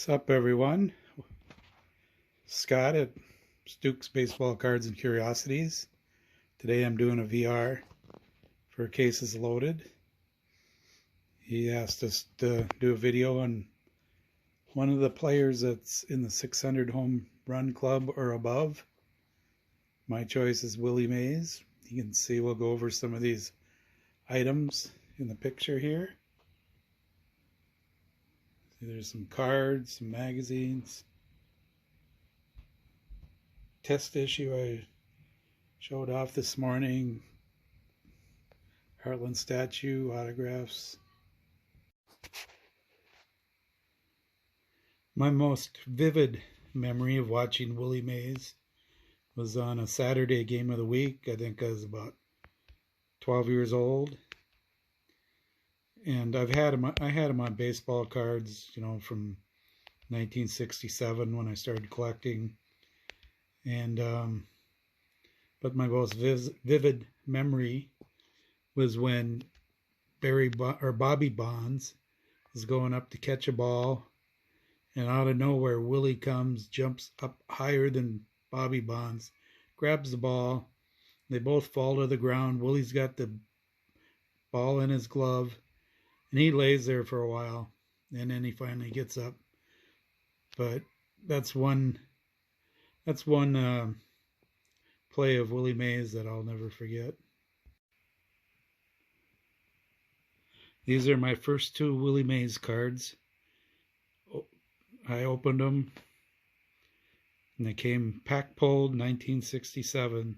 Sup everyone, Scott at Stukes Baseball Cards and Curiosities. Today I'm doing a VR for Cases Loaded. He asked us to do a video on one of the players that's in the 600 home run club or above. My choice is Willie Mays. You can see we'll go over some of these items in the picture here. There's some cards, some magazines, test issue I showed off this morning, Heartland Statue, autographs. My most vivid memory of watching Willie Mays was on a Saturday game of the week. I think I was about 12 years old. And I had him on baseball cards, from 1967 when I started collecting. And but my most vivid memory was when Bobby Bonds is going up to catch a ball, and out of nowhere Willie comes, jumps up higher than Bobby Bonds, grabs the ball. They both fall to the ground. Willie's got the ball in his glove. And he lays there for a while, and then he finally gets up. But that's one play of Willie Mays that I'll never forget. These are my first two Willie Mays cards. I opened them, and they came pack-pulled 1967.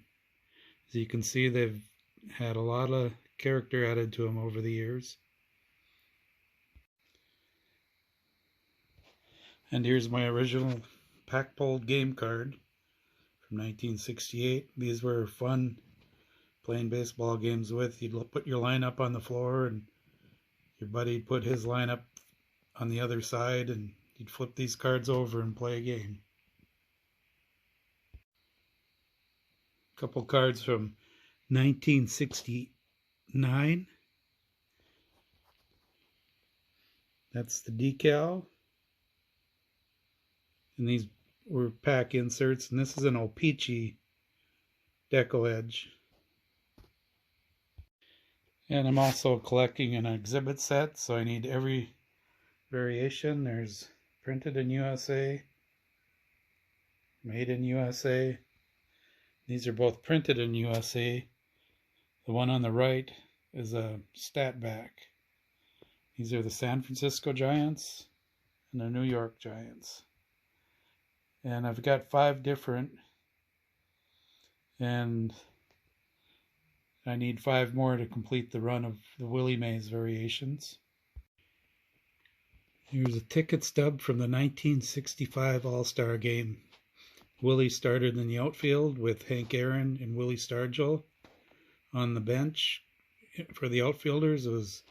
As you can see, they've had a lot of character added to them over the years. And here's my original pack-pulled game card from 1968. These were fun playing baseball games with. You'd put your lineup on the floor, and your buddy put his lineup on the other side, and you'd flip these cards over and play a game. A couple cards from 1969. That's the decal. And these were pack inserts, and this is an O-Pee-Chee Decal Edge. And I'm also collecting an exhibit set, so I need every variation. There's printed in USA, made in USA. These are both printed in USA. The one on the right is a stat back. These are the San Francisco Giants and the New York Giants. And I've got 5 different, and I need 5 more to complete the run of the Willie Mays variations. Here's a ticket stub from the 1965 AllStar Game. Willie started in the outfield with Hank Aaron and Willie Stargell. On the bench for the outfielders, it was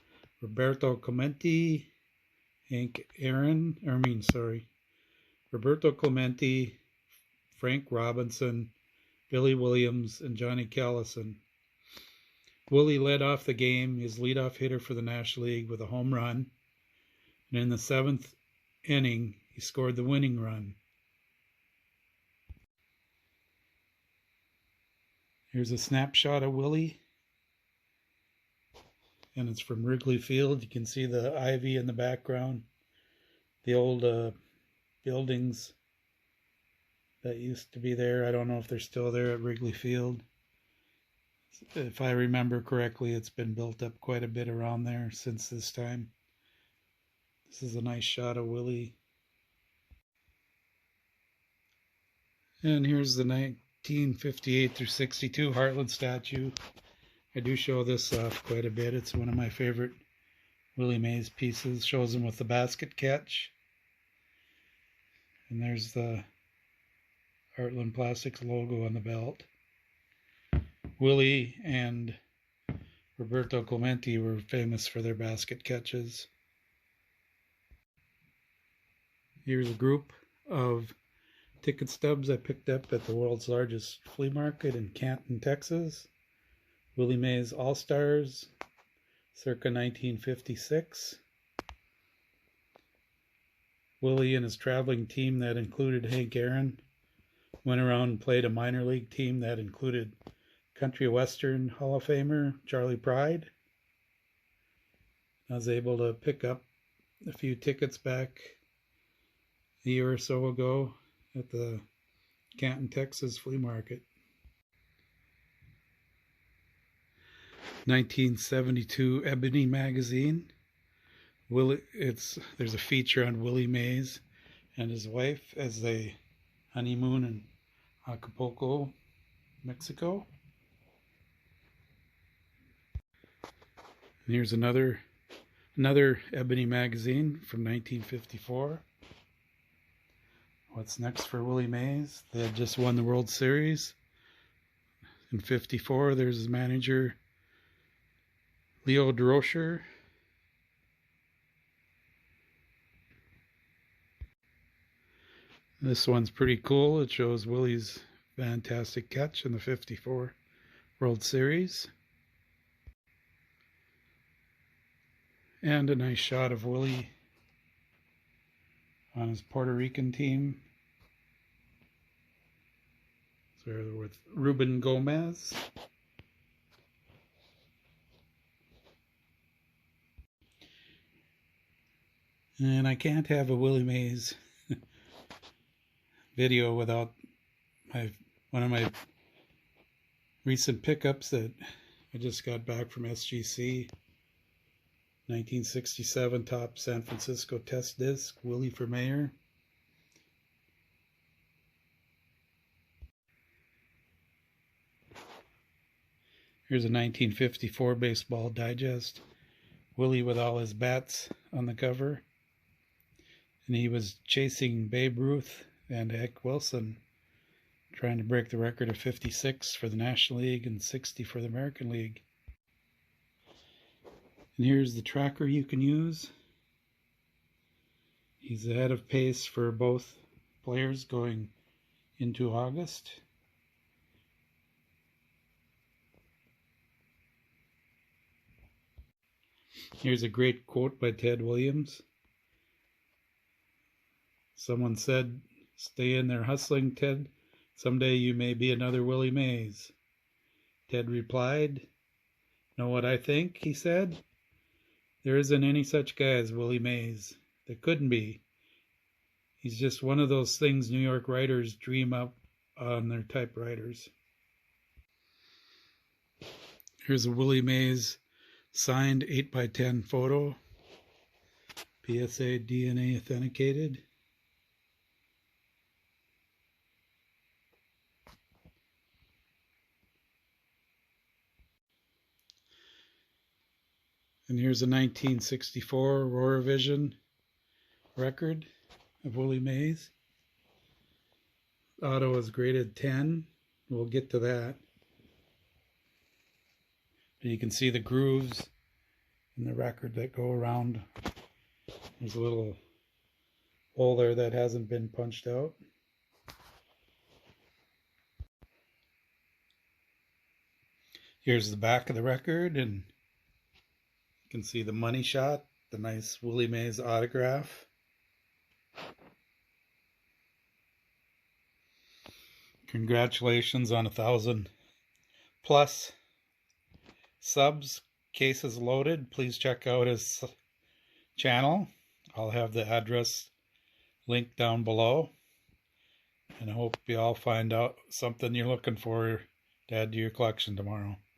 Roberto Clemente, Roberto Clemente, Frank Robinson, Billy Williams, and Johnny Callison. Willie led off the game, his leadoff hitter for the National League, with a home run. And in the 7th inning, he scored the winning run. Here's a snapshot of Willie. And it's from Wrigley Field. You can see the ivy in the background. The old buildings that used to be there. I don't know if they're still there at Wrigley Field. If I remember correctly, it's been built up quite a bit around there since this time. This is a nice shot of Willie. And here's the 1958 through 62 Heartland Statue. I do show this off quite a bit. It's one of my favorite Willie Mays pieces. Shows him with the basket catch. And there's the Heartland Plastics logo on the belt. Willie and Roberto Clemente were famous for their basket catches. Here's a group of ticket stubs I picked up at the world's largest flea market in Canton, Texas. Willie Mays All-Stars, circa 1956. Willie and his traveling team that included Hank Aaron went around and played a minor league team that included Country Western Hall of Famer Charlie Pride. I was able to pick up a few tickets back a year or so ago at the Canton, Texas flea market. 1972 Ebony Magazine. There's a feature on Willie Mays and his wife as they honeymoon in Acapulco, Mexico. And here's another Ebony Magazine from 1954. What's next for Willie Mays? They had just won the World Series. In 54, there's his manager, Leo Durocher. This one's pretty cool. It shows Willie's fantastic catch in the 54 World Series. And a nice shot of Willie on his Puerto Rican team. So they're with Ruben Gomez. And I can't have a Willie Mays video without one of my recent pickups that I just got back from SGC. 1967 top San Francisco test disc, Willie for Mayor. Here's a 1954 Baseball Digest, Willie with all his bats on the cover. And he was chasing Babe Ruth and Hank Wilson, trying to break the record of 56 for the National League and 60 for the American League. And here's the tracker you can use. He's ahead of pace for both players going into August. Here's a great quote by Ted Williams. Someone said, "Stay in there hustling, Ted. Someday you may be another Willie Mays." Ted replied, "Know what I think?" he said. "There isn't any such guy as Willie Mays. There couldn't be. He's just one of those things New York writers dream up on their typewriters." Here's a Willie Mays signed 8x10 photo, PSA DNA authenticated. And here's a 1964 Aurora Vision record of Willie Mays. Auto is graded 10. We'll get to that. But you can see the grooves in the record that go around. There's a little hole there that hasn't been punched out. Here's the back of the record, and you can see the money shot, the nice Willie Mays autograph. Congratulations on 1,000+ subs. Case is loaded. Please check out his channel. I'll have the address linked down below. And I hope you all find out something you're looking for to add to your collection tomorrow.